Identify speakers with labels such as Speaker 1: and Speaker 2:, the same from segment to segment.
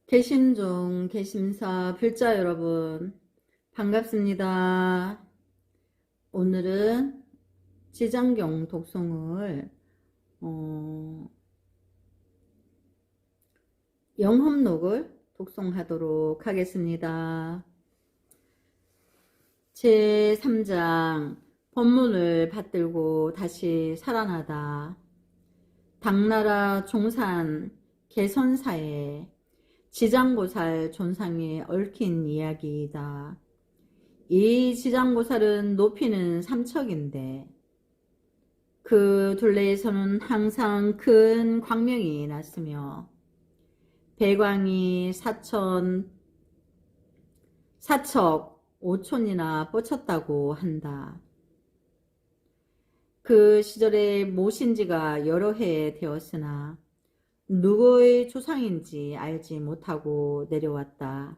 Speaker 1: 개심종, 개심사, 불자 여러분, 반갑습니다. 오늘은 지장경 독송을 영험록을 독송하도록 하겠습니다. 제3장 법문을 받들고 다시 살아나다. 당나라 종산 개선사에 지장보살 존상에 얽힌 이야기이다. 이 지장보살은 높이는 삼척인데 그 둘레에서는 항상 큰 광명이 났으며 배광이 사척 5촌이나 뻗쳤다고 한다. 그 시절에 모신지가 여러 해 되었으나 누구의 조상인지 알지 못하고 내려왔다.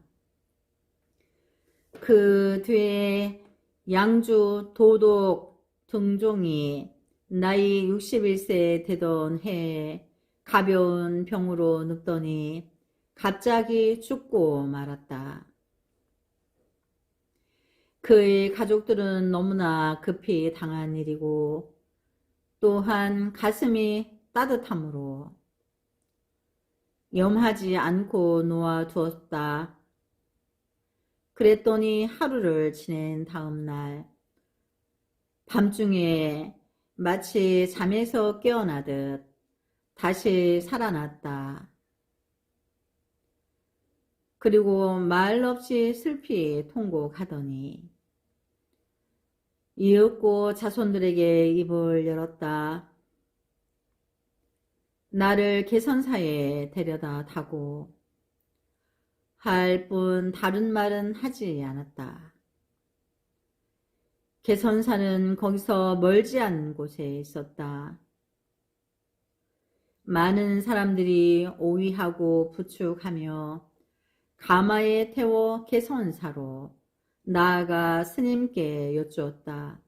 Speaker 1: 그 뒤에 양주 도독 등종이 나이 61세 되던 해에 가벼운 병으로 눕더니 갑자기 죽고 말았다. 그의 가족들은 너무나 급히 당한 일이고 또한 가슴이 따뜻함으로 염하지 않고 놓아두었다. 그랬더니 하루를 지낸 다음 날 밤중에 마치 잠에서 깨어나듯 다시 살아났다. 그리고 말 없이 슬피 통곡하더니 이윽고 자손들에게 입을 열었다. 나를 개선사에 데려다 다고 할 뿐 다른 말은 하지 않았다. 개선사는 거기서 멀지 않은 곳에 있었다. 많은 사람들이 오위하고 부축하며 가마에 태워 개선사로 나아가 스님께 여쭈었다.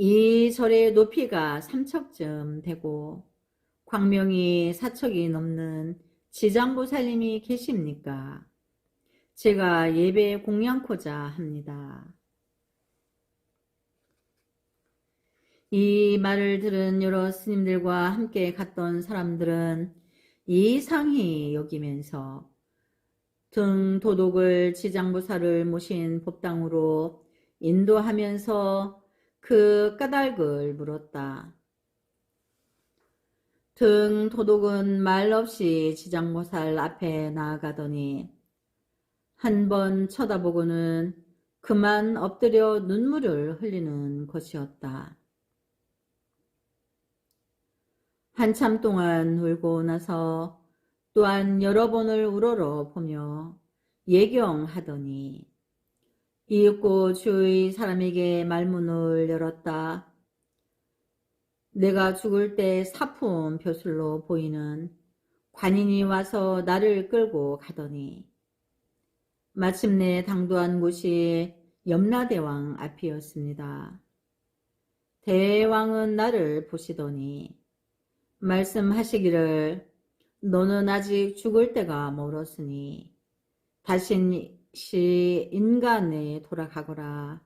Speaker 1: 이 절의 높이가 3척쯤 되고 광명이 4척이 넘는 지장보살님이 계십니까? 제가 예배 공양코자 합니다. 이 말을 들은 여러 스님들과 함께 갔던 사람들은 이상히 여기면서 등 도독을 지장보살을 모신 법당으로 인도하면서 그 까닭을 물었다. 등 도독은 말 없이 지장보살 앞에 나아가더니 한 번 쳐다보고는 그만 엎드려 눈물을 흘리는 것이었다. 한참 동안 울고 나서 또한 여러 번을 우러러 보며 예경하더니 이윽고 주의 사람에게 말문을 열었다. 내가 죽을 때 사품 벼슬로 보이는 관인이 와서 나를 끌고 가더니 마침내 당도한 곳이 염라대왕 앞이었습니다. 대왕은 나를 보시더니 말씀하시기를 너는 아직 죽을 때가 멀었으니 다시 인간에 돌아가거라.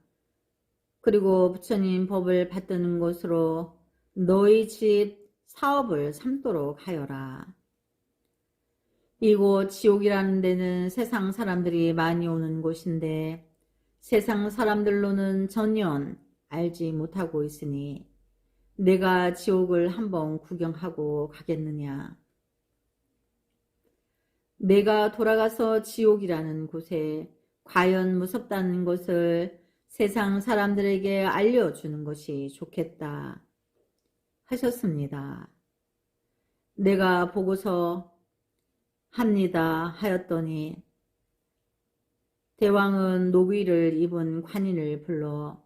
Speaker 1: 그리고 부처님 법을 받드는 곳으로 너희 집 사업을 삼도록 하여라. 이곳 지옥이라는 데는 세상 사람들이 많이 오는 곳인데 세상 사람들로는 전혀 알지 못하고 있으니 내가 지옥을 한번 구경하고 가겠느냐. 내가 돌아가서 지옥이라는 곳에 과연 무섭다는 것을 세상 사람들에게 알려주는 것이 좋겠다 하셨습니다. 내가 보고서 합니다 하였더니 대왕은 노귀를 입은 관인을 불러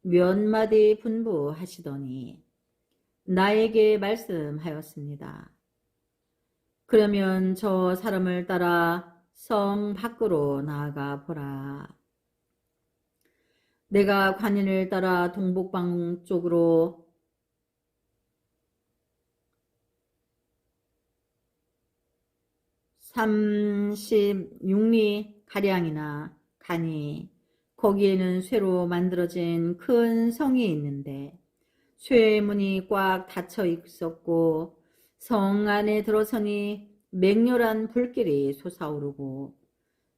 Speaker 1: 몇 마디 분부하시더니 나에게 말씀하였습니다. 그러면 저 사람을 따라 성 밖으로 나아가 보라. 내가 관인을 따라 동북방 쪽으로 36리 가량이나 가니 거기에는 쇠로 만들어진 큰 성이 있는데 쇠 문이 꽉 닫혀 있었고 성 안에 들어서니 맹렬한 불길이 솟아오르고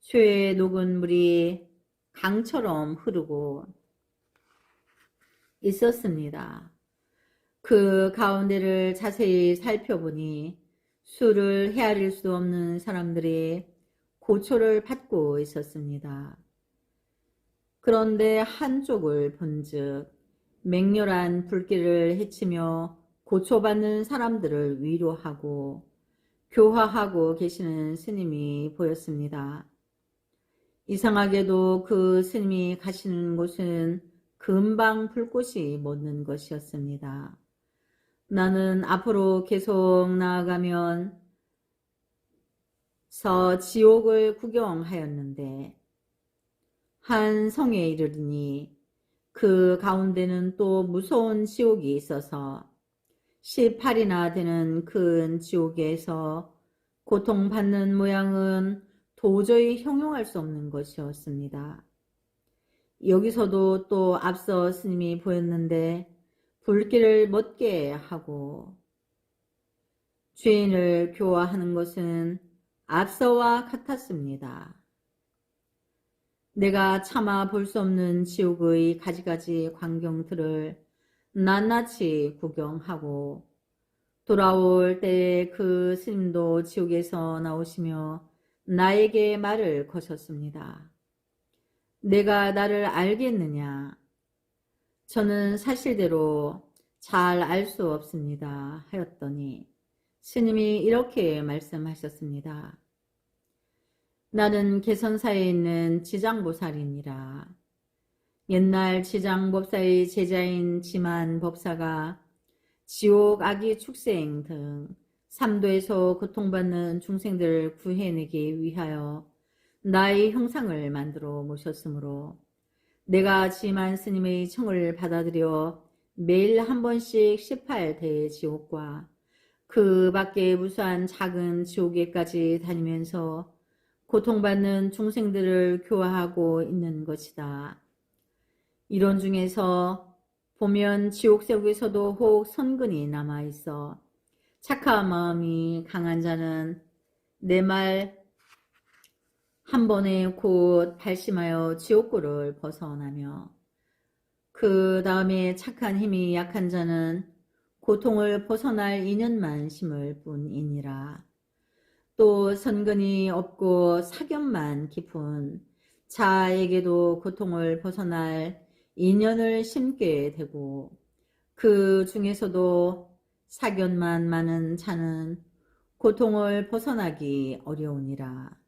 Speaker 1: 쇠에 녹은 물이 강처럼 흐르고 있었습니다. 그 가운데를 자세히 살펴보니 수를 헤아릴 수 없는 사람들이 고초를 받고 있었습니다. 그런데 한쪽을 본즉 맹렬한 불길을 헤치며 고초받는 사람들을 위로하고 교화하고 계시는 스님이 보였습니다. 이상하게도 그 스님이 가시는 곳은 금방 불꽃이 멎는 것이었습니다. 나는 앞으로 계속 나아가면서 지옥을 구경하였는데 한 성에 이르르니 그 가운데는 또 무서운 지옥이 있어서 18이나 되는 큰 지옥에서 고통받는 모양은 도저히 형용할 수 없는 것이었습니다. 여기서도 또 앞서 스님이 보였는데 불길을 멎게 하고 죄인을 교화하는 것은 앞서와 같았습니다. 내가 차마 볼 수 없는 지옥의 가지가지 광경들을 낱낱이 구경하고 돌아올 때에 그 스님도 지옥에서 나오시며 나에게 말을 거셨습니다. 내가 나를 알겠느냐? 저는 사실대로 잘 알 수 없습니다. 하였더니 스님이 이렇게 말씀하셨습니다. 나는 개선사에 있는 지장보살이니라. 옛날 지장법사의 제자인 지만법사가 지옥 아기 축생 등 삼도에서 고통받는 중생들을 구해내기 위하여 나의 형상을 만들어 모셨으므로 내가 지만 스님의 청을 받아들여 매일 한 번씩 18대 지옥과 그 밖에 무수한 작은 지옥에까지 다니면서 고통받는 중생들을 교화하고 있는 것이다. 이런 중에서 보면 지옥세옥에서도 혹 선근이 남아있어 착한 마음이 강한 자는 내 말 한 번에 곧 발심하여 지옥고를 벗어나며 그 다음에 착한 힘이 약한 자는 고통을 벗어날 인연만 심을 뿐이니라. 또 선근이 없고 사견만 깊은 자에게도 고통을 벗어날 인연을 심게 되고 그 중에서도 사견만 많은 자는 고통을 벗어나기 어려우니라.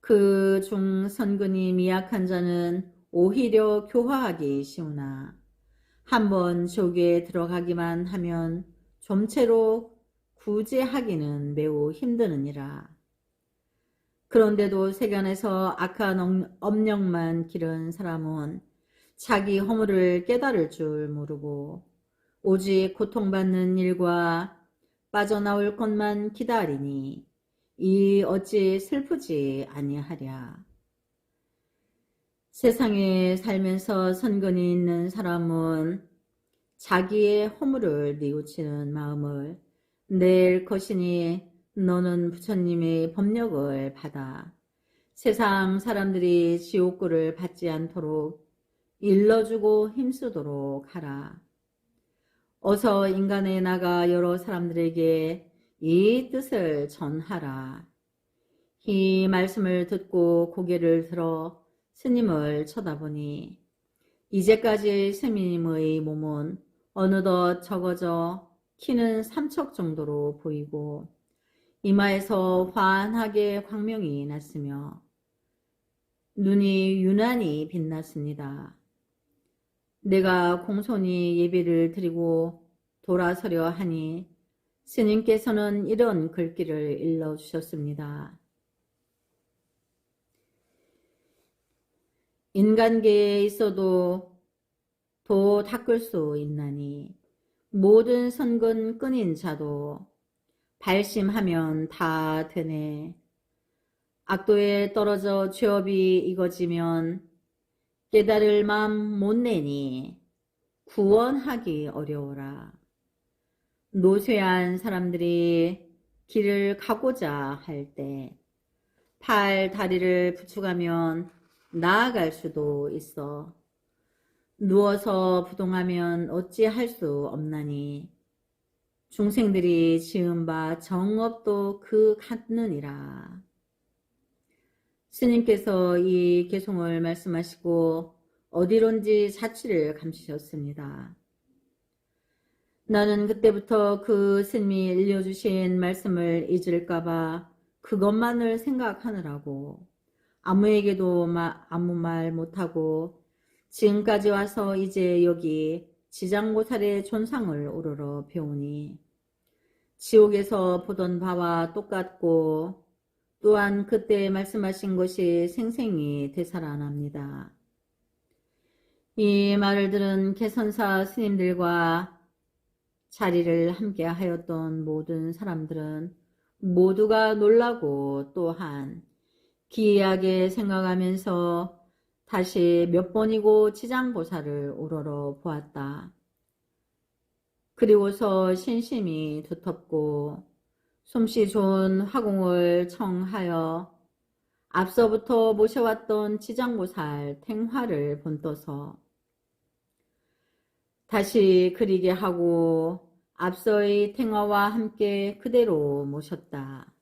Speaker 1: 그 중 선근이 미약한 자는 오히려 교화하기 쉬우나 한번 지옥에 들어가기만 하면 좀채로 구제하기는 매우 힘드느니라. 그런데도 세간에서 악한 업력만 기른 사람은 자기 허물을 깨달을 줄 모르고 오직 고통받는 일과 빠져나올 것만 기다리니 이 어찌 슬프지 아니하랴. 세상에 살면서 선근이 있는 사람은 자기의 허물을 뉘우치는 마음을 낼 것이니 너는 부처님의 법력을 받아 세상 사람들이 지옥고를 받지 않도록 일러주고 힘쓰도록 하라. 어서 인간에 나가 여러 사람들에게 이 뜻을 전하라. 이 말씀을 듣고 고개를 들어 스님을 쳐다보니 이제까지 스님의 몸은 어느덧 적어져 키는 3척 정도로 보이고 이마에서 환하게 광명이 났으며 눈이 유난히 빛났습니다. 내가 공손히 예배를 드리고 돌아서려 하니 스님께서는 이런 글귀를 일러주셨습니다. 인간계에 있어도 도 닦을 수 있나니 모든 선근 끈인 자도 발심하면 다 되네. 악도에 떨어져 죄업이 이거지면 깨달을 맘 못 내니 구원하기 어려워라. 노쇠한 사람들이 길을 가고자 할 때 팔, 다리를 부축하면 나아갈 수도 있어. 누워서 부동하면 어찌할 수 없나니 중생들이 지은 바 정업도 그 같느니라. 스님께서 이 개송을 말씀하시고 어디론지 자취를 감추셨습니다. 나는 그때부터 그 스님이 일려주신 말씀을 잊을까봐 그것만을 생각하느라고 아무에게도 아무 말 못하고 지금까지 와서 이제 여기 지장보살의 존상을 우러러 배우니 지옥에서 보던 바와 똑같고 또한 그때 말씀하신 것이 생생히 되살아납니다. 이 말을 들은 개선사 스님들과 자리를 함께 하였던 모든 사람들은 모두가 놀라고 또한 기이하게 생각하면서 다시 몇 번이고 지장보살을 우러러 보았다. 그리고서 신심이 두텁고 솜씨 좋은 화공을 청하여 앞서부터 모셔왔던 지장보살 탱화를 본떠서 다시 그리게 하고 앞서의 탱화와 함께 그대로 모셨다.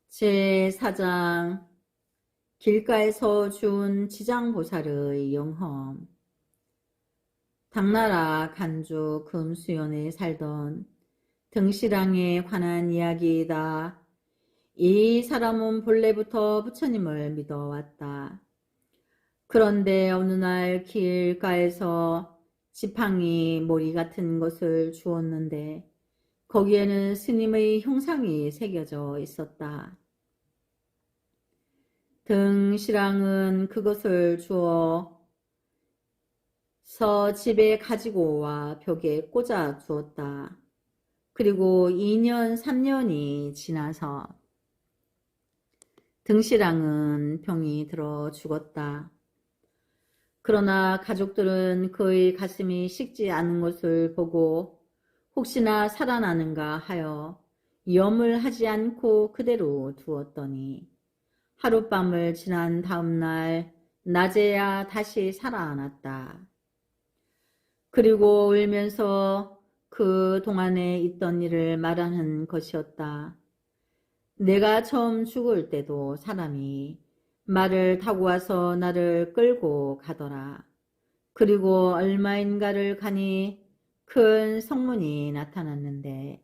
Speaker 1: 제4장 길가에서 준 지장보살의 영험. 당나라 간주 금수연에 살던 등시랑에 관한 이야기이다. 이 사람은 본래부터 부처님을 믿어왔다. 그런데 어느 날 길가에서 지팡이 모리 같은 것을 주었는데 거기에는 스님의 형상이 새겨져 있었다. 등시랑은 그것을 주어서 집에 가지고 와 벽에 꽂아 두었다. 그리고 2년, 3년이 지나서 등시랑은 병이 들어 죽었다. 그러나 가족들은 그의 가슴이 식지 않은 것을 보고 혹시나 살아나는가 하여 염을 하지 않고 그대로 두었더니 하룻밤을 지난 다음 날 낮에야 다시 살아났다. 그리고 울면서 그 동안에 있던 일을 말하는 것이었다. 내가 처음 죽을 때도 사람이 말을 타고 와서 나를 끌고 가더라. 그리고 얼마인가를 가니 큰 성문이 나타났는데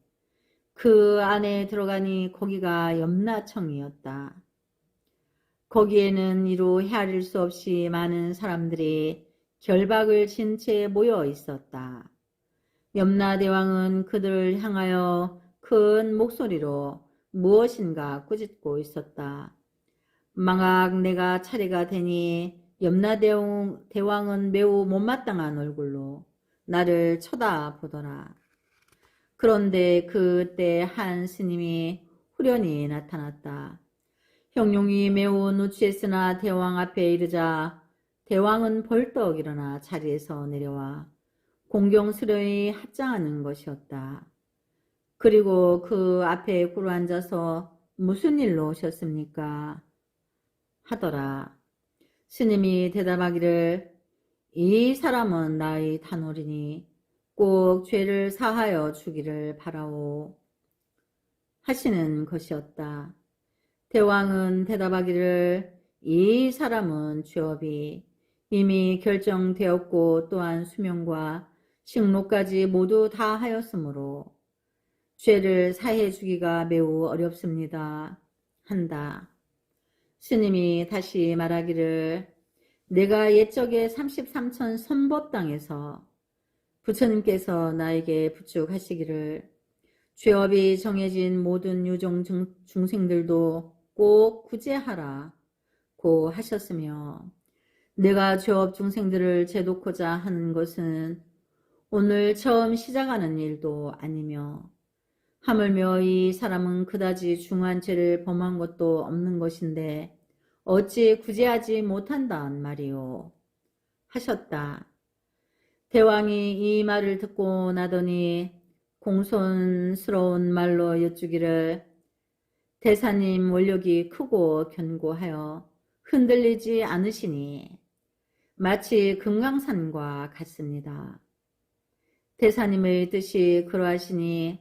Speaker 1: 그 안에 들어가니 거기가 염라청이었다. 거기에는 이루 헤아릴 수 없이 많은 사람들이 결박을 친 채 모여 있었다. 염라대왕은 그들을 향하여 큰 목소리로 무엇인가 꾸짖고 있었다. 만약 내가 차례가 되니 염라대왕은 매우 못마땅한 얼굴로 나를 쳐다보더라. 그런데 그때 한 스님이 후련히 나타났다. 형용이 매우 누추했으나 대왕 앞에 이르자 대왕은 벌떡 일어나 자리에서 내려와 공경스러이 합장하는 것이었다. 그리고 그 앞에 꿇어앉아서 무슨 일로 오셨습니까? 하더라. 스님이 대답하기를 이 사람은 나의 단오리니 꼭 죄를 사하여 주기를 바라오 하시는 것이었다. 대왕은 대답하기를 이 사람은 죄업이 이미 결정되었고 또한 수명과 식로까지 모두 다 하였으므로 죄를 사해 주기가 매우 어렵습니다. 한다. 스님이 다시 말하기를 내가 옛적에 33천 선법 땅에서 부처님께서 나에게 부축하시기를 죄업이 정해진 모든 유종 중생들도 꼭 구제하라고 하셨으며 내가 죄업 중생들을 제도코자 하는 것은 오늘 처음 시작하는 일도 아니며 하물며 이 사람은 그다지 중한 죄를 범한 것도 없는 것인데 어찌 구제하지 못한단 말이오 하셨다. 대왕이 이 말을 듣고 나더니 공손스러운 말로 여쭈기를 대사님 원력이 크고 견고하여 흔들리지 않으시니 마치 금강산과 같습니다. 대사님의 뜻이 그러하시니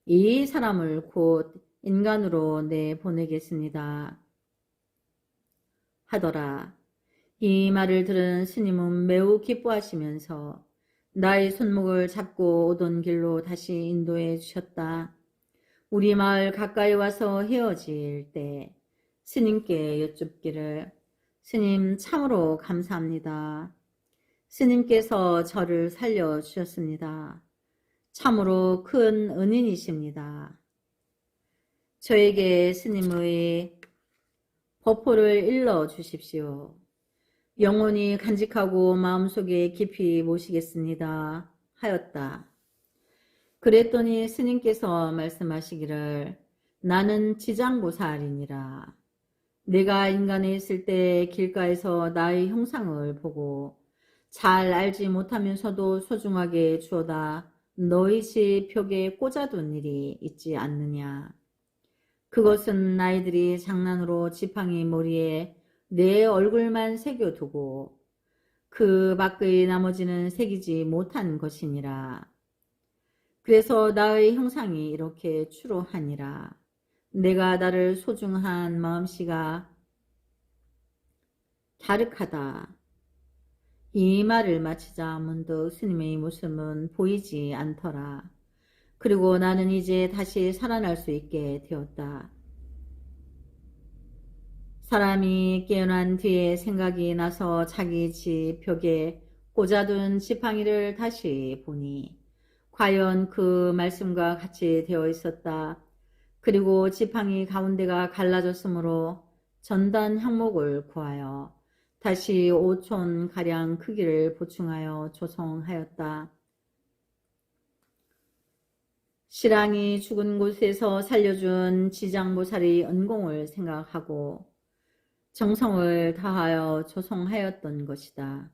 Speaker 1: 이 사람을 곧 인간으로 내보내겠습니다. 하더라. 이 말을 들은 스님은 매우 기뻐하시면서 나의 손목을 잡고 오던 길로 다시 인도해 주셨다. 우리 마을 가까이 와서 헤어질 때 스님께 여쭙기를 스님 참으로 감사합니다. 스님께서 저를 살려주셨습니다. 참으로 큰 은인이십니다. 저에게 스님의 법호를 일러 주십시오. 영원히 간직하고 마음속에 깊이 모시겠습니다. 하였다. 그랬더니 스님께서 말씀하시기를 나는 지장보살이니라. 내가 인간에 있을 때 길가에서 나의 형상을 보고 잘 알지 못하면서도 소중하게 주어다 너희 집 벽에 꽂아둔 일이 있지 않느냐. 그것은 아이들이 장난으로 지팡이 머리에 내 얼굴만 새겨두고 그 밖의 나머지는 새기지 못한 것이니라. 그래서 나의 형상이 이렇게 추로하니라. 내가 나를 소중한 마음씨가 갸륵하다. 이 말을 마치자 문득 스님의 모습은 보이지 않더라. 그리고 나는 이제 다시 살아날 수 있게 되었다. 사람이 깨어난 뒤에 생각이 나서 자기 집 벽에 꽂아둔 지팡이를 다시 보니 과연 그 말씀과 같이 되어 있었다. 그리고 지팡이 가운데가 갈라졌으므로 전단 형목을 구하여 다시 5촌가량 크기를 보충하여 조성하였다. 신랑이 죽은 곳에서 살려준 지장보살의恩공을 생각하고 정성을 다하여 조성하였던 것이다.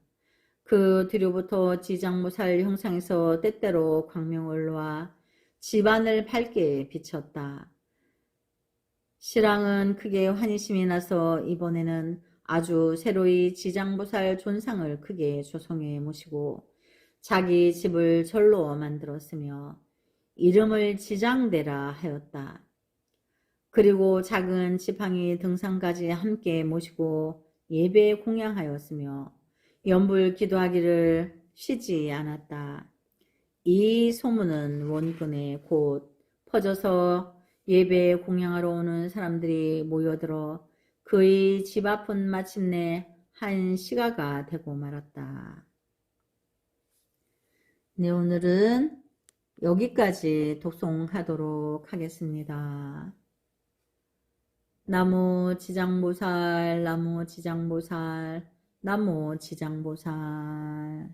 Speaker 1: 그 뒤로부터 지장보살 형상에서 때때로 광명을 놓아 집안을 밝게 비쳤다. 신랑은 크게 환희심이 나서 이번에는 아주 새로이 지장보살 존상을 크게 조성해 모시고 자기 집을 절로 만들었으며 이름을 지장대라 하였다. 그리고 작은 지팡이 등산까지 함께 모시고 예배 공양하였으며 연불 기도하기를 쉬지 않았다. 이 소문은 원근에 곧 퍼져서 예배 공양하러 오는 사람들이 모여들어 그의 집 앞은 마침내 한 시가가 되고 말았다. 네, 오늘은 여기까지 독송하도록 하겠습니다. 나무 지장보살, 나무 지장보살, 나무 지장보살.